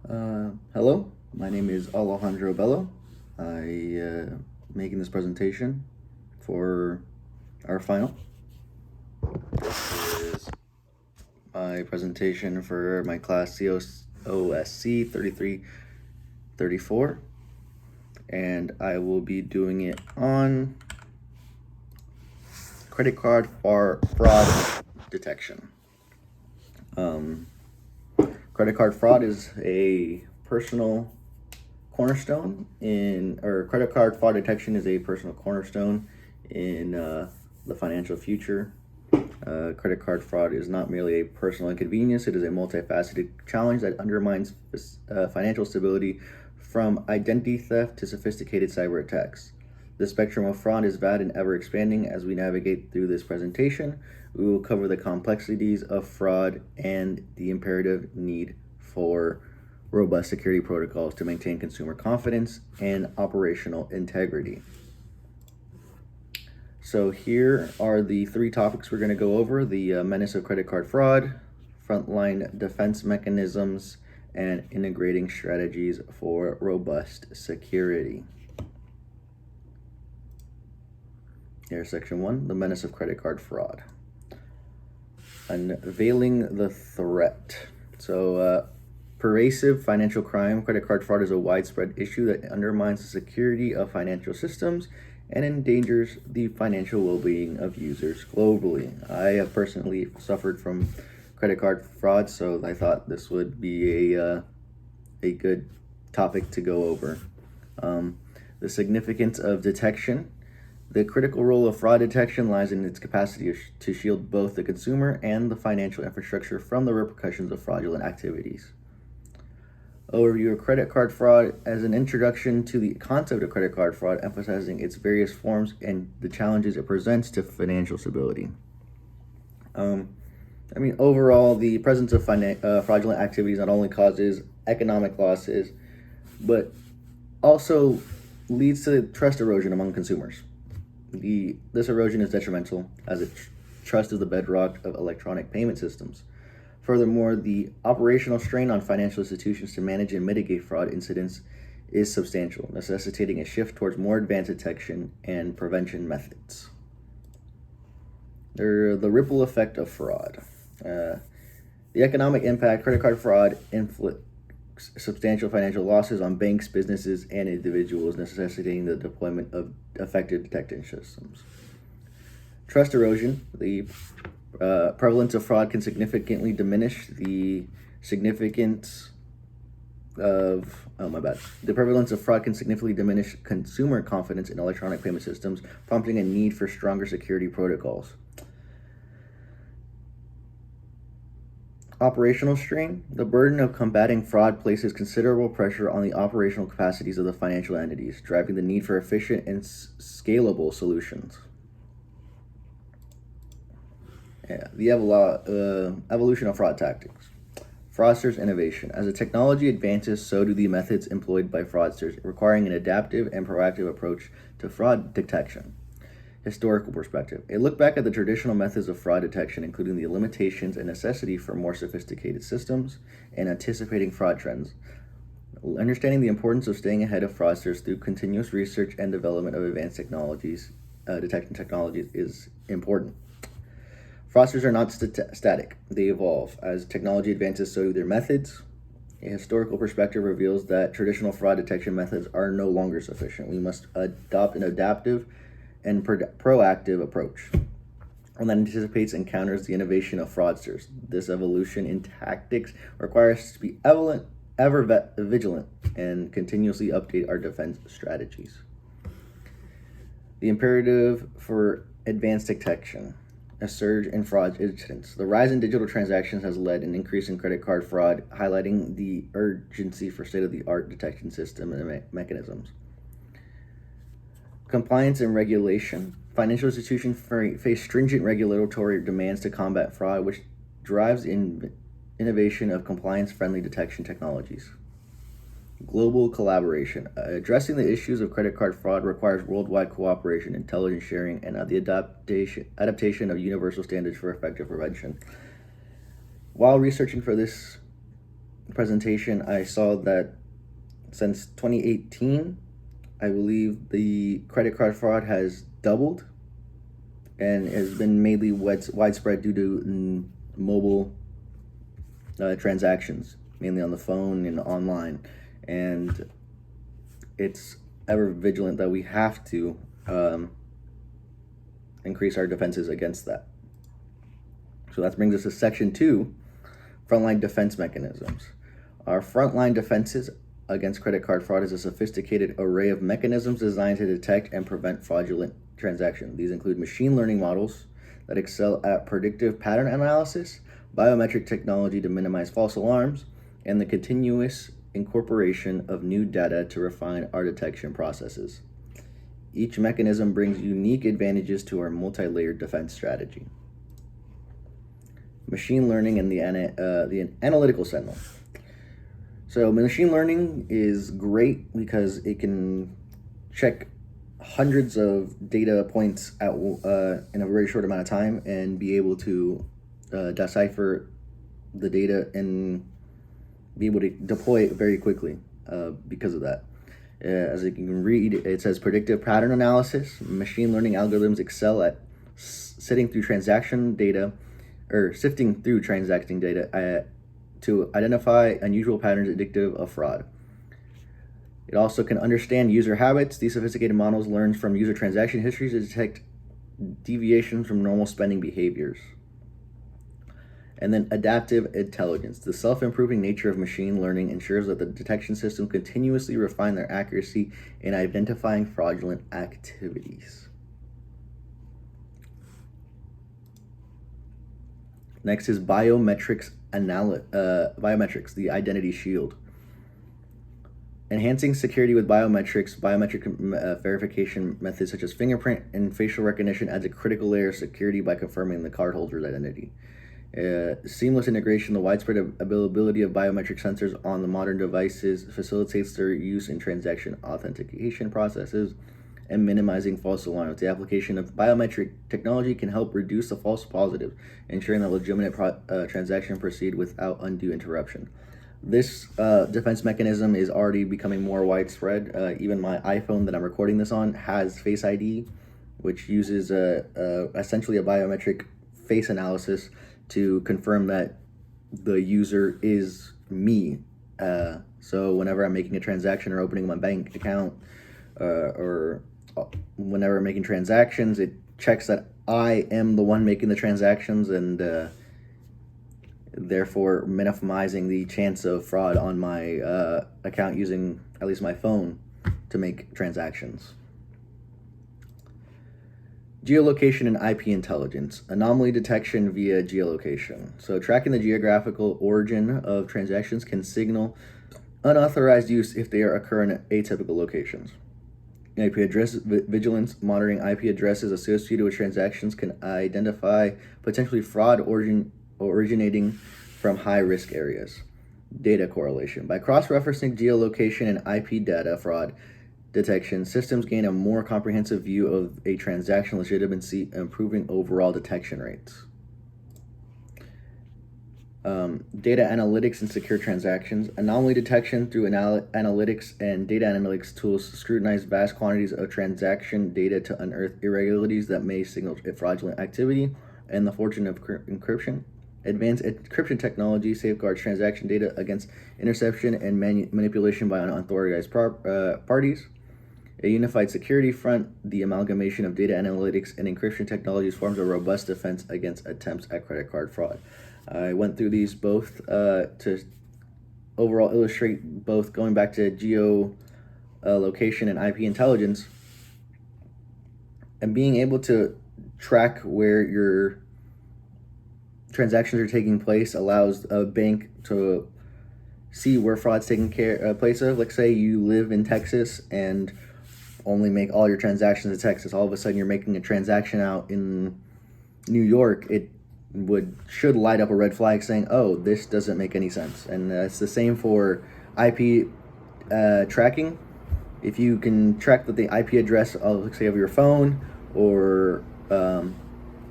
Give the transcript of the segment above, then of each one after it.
Hello, my name is Alejandro Bello. Making this presentation for our final. This is my presentation for my class COSC 3334, and I will be doing it on credit card fraud detection. Credit card fraud is a personal cornerstone credit card fraud detection is a personal cornerstone in the financial future. Credit card fraud is not merely a personal inconvenience, it is a multifaceted challenge that undermines financial stability from identity theft to sophisticated cyber attacks. The spectrum of fraud is vast and ever expanding. As we navigate through this presentation, we will cover the complexities of fraud and the imperative need for robust security protocols to maintain consumer confidence and operational integrity. So here are the three topics we're going to go over: the menace of credit card fraud, frontline defense mechanisms, and integrating strategies for robust security. Here's section 1, the menace of credit card fraud. Unveiling the threat. So pervasive financial crime. Credit card fraud is a widespread issue that undermines the security of financial systems and endangers the financial well-being of users globally. I have personally suffered from credit card fraud, so I thought this would be a good topic to go over. The significance of detection. The critical role of fraud detection lies in its capacity to shield both the consumer and the financial infrastructure from the repercussions of fraudulent activities. Overview of credit card fraud as an introduction to the concept of credit card fraud, emphasizing its various forms and the challenges it presents to financial stability. Overall, the presence of fraudulent activities not only causes economic losses, but also leads to trust erosion among consumers. This erosion is detrimental, as trust is the bedrock of electronic payment systems. Furthermore, the operational strain on financial institutions to manage and mitigate fraud incidents is substantial, necessitating a shift towards more advanced detection and prevention methods. The ripple effect of fraud. The economic impact. Credit card fraud inflicts substantial financial losses on banks, businesses, and individuals, necessitating the deployment of effective detection systems. Trust erosion. The prevalence of fraud can significantly diminish the prevalence of fraud can significantly diminish consumer confidence in electronic payment systems, prompting a need for stronger security protocols. Operational strain. The burden of combating fraud places considerable pressure on the operational capacities of the financial entities, driving the need for efficient and scalable solutions. The evolution of fraud tactics. Fraudsters' innovation. As the technology advances, so do the methods employed by fraudsters, requiring an adaptive and proactive approach to fraud detection. Historical perspective. A look back at the traditional methods of fraud detection, including the limitations and necessity for more sophisticated systems and anticipating fraud trends. Understanding the importance of staying ahead of fraudsters through continuous research and development of advanced detection technologies is important. Fraudsters are not static. They evolve. As technology advances, so do their methods. A historical perspective reveals that traditional fraud detection methods are no longer sufficient. We must adopt an adaptive and proactive approach, one that anticipates and counters the innovation of fraudsters. This evolution in tactics requires us to be ever vigilant and continuously update our defense strategies. The imperative for advanced detection. A surge in fraud incidents. The rise in digital transactions has led an increase in credit card fraud, highlighting the urgency for state-of-the-art detection system and mechanisms. Compliance and regulation. Financial institutions face stringent regulatory demands to combat fraud, which drives innovation of compliance-friendly detection technologies. Global collaboration. Addressing the issues of credit card fraud requires worldwide cooperation, intelligence sharing, and the adaptation of universal standards for effective prevention. While researching for presentation, I saw that since 2018, I believe the credit card fraud has doubled and has been mainly widespread due to mobile transactions, mainly on the phone and online. And it's ever vigilant that we have to increase our defenses against that. So that brings us to section 2, frontline defense mechanisms. Our frontline defenses against credit card fraud is a sophisticated array of mechanisms designed to detect and prevent fraudulent transactions. These include machine learning models that excel at predictive pattern analysis, biometric technology to minimize false alarms, and the continuous incorporation of new data to refine our detection processes. Each mechanism brings unique advantages to our multi-layered defense strategy. Machine learning and the analytical sentinel. So machine learning is great because it can check hundreds of data points in a very short amount of time and be able to decipher the data and be able to deploy it very quickly because of that. As you can read, it says predictive pattern analysis. Machine learning algorithms excel at sifting through transaction data to identify unusual patterns indicative of fraud. It also can understand user habits. These sophisticated models learn from user transaction histories to detect deviations from normal spending behaviors. And then adaptive intelligence. The self-improving nature of machine learning ensures that the detection system continuously refine their accuracy in identifying fraudulent activities. Next is biometrics, the identity shield. Enhancing security with biometric verification methods such as fingerprint and facial recognition adds a critical layer of security by confirming the cardholder's identity. Seamless integration, the widespread availability of biometric sensors on the modern devices facilitates their use in transaction authentication processes and minimizing false alarms. The application of biometric technology can help reduce the false positives, ensuring that legitimate transaction proceed without undue interruption. This defense mechanism is already becoming more widespread. Even my iPhone that I'm recording this on has Face ID, which uses essentially a biometric face analysis to confirm that the user is me. So whenever I'm making a transaction or opening my bank account, or whenever I'm making transactions, it checks that I am the one making the transactions and therefore minimizing the chance of fraud on my account using at least my phone to make transactions. Geolocation and IP intelligence. Anomaly detection via geolocation. So tracking the geographical origin of transactions can signal unauthorized use if they occur in atypical locations. IP address vigilance, monitoring IP addresses associated with transactions can identify potentially fraud originating from high-risk areas. Data correlation. By cross-referencing geolocation and IP data fraud detection, systems gain a more comprehensive view of a transaction legitimacy, improving overall detection rates. Data analytics and secure transactions. Anomaly detection through analytics and data analytics tools scrutinize vast quantities of transaction data to unearth irregularities that may signal fraudulent activity and the fortune of encryption. Advanced encryption technology safeguards transaction data against interception and manipulation by unauthorized parties. A unified security front, the amalgamation of data analytics and encryption technologies forms a robust defense against attempts at credit card fraud. I went through these both to overall illustrate both going back to geolocation and IP intelligence and being able to track where your transactions are taking place allows a bank to see where fraud's taking place of. Like say you live in Texas and only make all your transactions in Texas. All of a sudden you're making a transaction out in New York. It should light up a red flag saying, oh, this doesn't make any sense. And it's the same for IP tracking. If you can track that the IP address of, let's say, of your phone or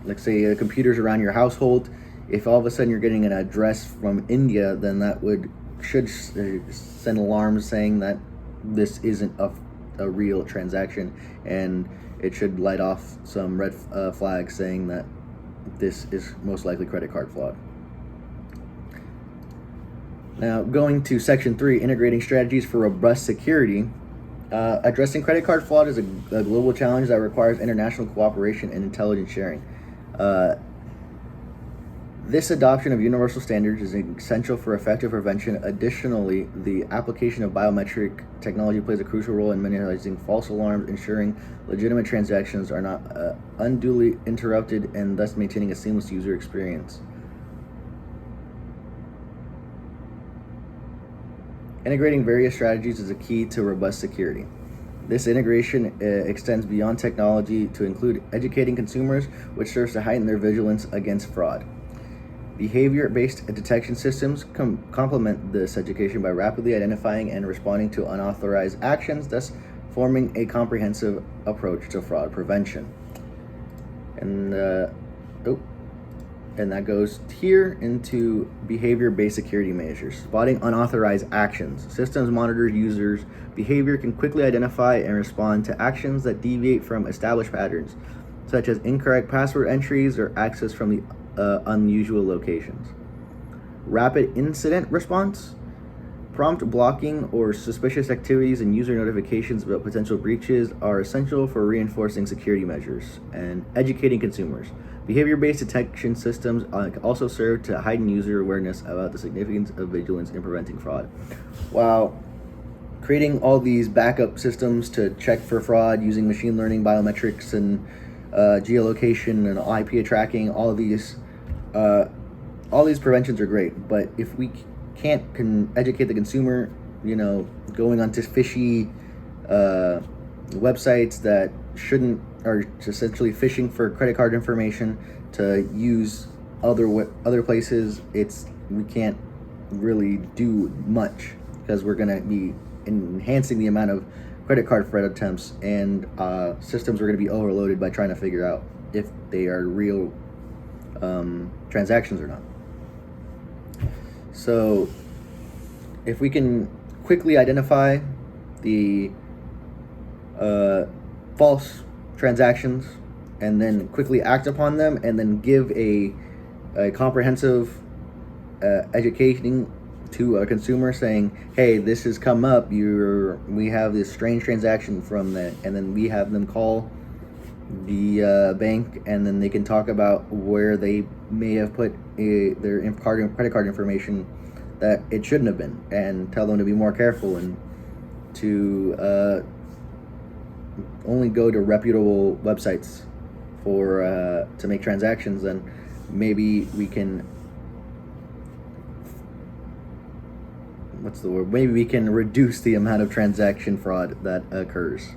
let's say computers around your household, if all of a sudden you're getting an address from India, then that would should send alarms saying that this isn't a real transaction, and it should light off some red flags saying that this is most likely credit card fraud. Now, going to Section 3, integrating strategies for robust security. Addressing credit card fraud is a global challenge that requires international cooperation and intelligence sharing. This adoption of universal standards is essential for effective prevention. Additionally, the application of biometric technology plays a crucial role in minimizing false alarms, ensuring legitimate transactions are not unduly interrupted, and thus maintaining a seamless user experience. Integrating various strategies is a key to robust security. This integration extends beyond technology to include educating consumers, which serves to heighten their vigilance against fraud. Behavior-based detection systems complement this education by rapidly identifying and responding to unauthorized actions, thus forming a comprehensive approach to fraud prevention. And that goes here into behavior-based security measures. Spotting unauthorized actions. Systems monitor users' behavior, can quickly identify and respond to actions that deviate from established patterns, such as incorrect password entries or access from the unusual locations. Rapid incident response. Prompt blocking or suspicious activities and user notifications about potential breaches are essential for reinforcing security measures and educating consumers. Behavior-based detection systems also serve to heighten user awareness about the significance of vigilance in preventing fraud. While creating all these backup systems to check for fraud using machine learning, biometrics, and geolocation and IP tracking, all these preventions are great. But if we can't educate the consumer, going onto fishy websites that shouldn't, are essentially phishing for credit card information to use other places, we can't really do much, because we're going to be enhancing the amount of credit card fraud attempts, and systems are going to be overloaded by trying to figure out if they are real transactions or not. So if we can quickly identify the false transactions and then quickly act upon them, and then give a comprehensive educating to a consumer saying, hey, this has come up, we have this strange transaction from that, and then we have them call the bank, and then they can talk about where they may have put their credit card information that it shouldn't have been, and tell them to be more careful and to only go to reputable websites for to make transactions. And maybe we can maybe we can reduce the amount of transaction fraud that occurs.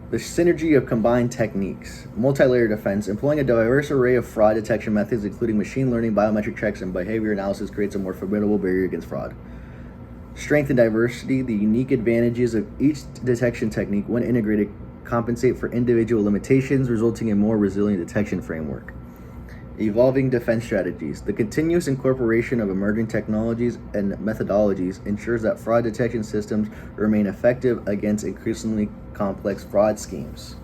The synergy of combined techniques. Multi-layer defense. Employing a diverse array of fraud detection methods, including machine learning, biometric checks, and behavior analysis, creates a more formidable barrier against fraud. Strength and diversity. The unique advantages of each detection technique, when integrated, compensate for individual limitations, resulting in more resilient detection framework. Evolving defense strategies. The continuous incorporation of emerging technologies and methodologies ensures that fraud detection systems remain effective against increasingly complex fraud schemes.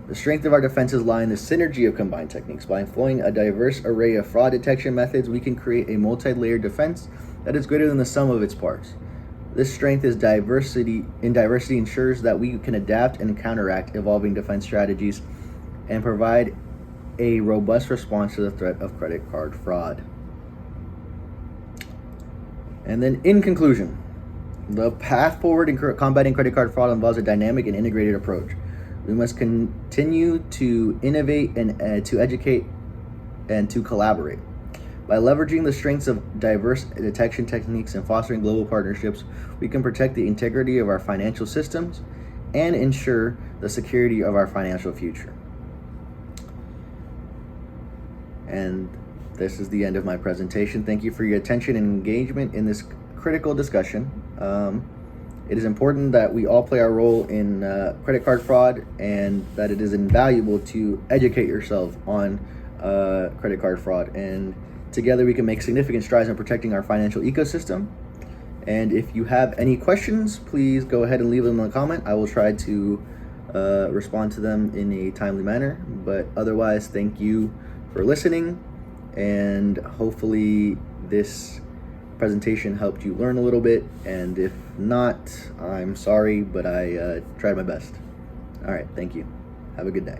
The strength of our defenses lie in the synergy of combined techniques. By employing a diverse array of fraud detection methods, we can create a multi-layered defense that is greater than the sum of its parts. This strength is diversity ensures that we can adapt and counteract evolving defense strategies and provide a robust response to the threat of credit card fraud. And then, in conclusion, the path forward in combating credit card fraud involves a dynamic and integrated approach. We must continue to innovate and to educate and to collaborate. By leveraging the strengths of diverse detection techniques and fostering global partnerships, we can protect the integrity of our financial systems and ensure the security of our financial future. And this is the end of my presentation. Thank you for your attention and engagement in this critical discussion. It is important that we all play our role in credit card fraud, and that it is invaluable to educate yourself on credit card fraud. And Together, we can make significant strides in protecting our financial ecosystem. And if you have any questions, please go ahead and leave them in the comment. I will try to respond to them in a timely manner. But otherwise, thank you for listening, and hopefully this presentation helped you learn a little bit. And if not, I'm sorry, but I tried my best. All right, thank you. Have a good day.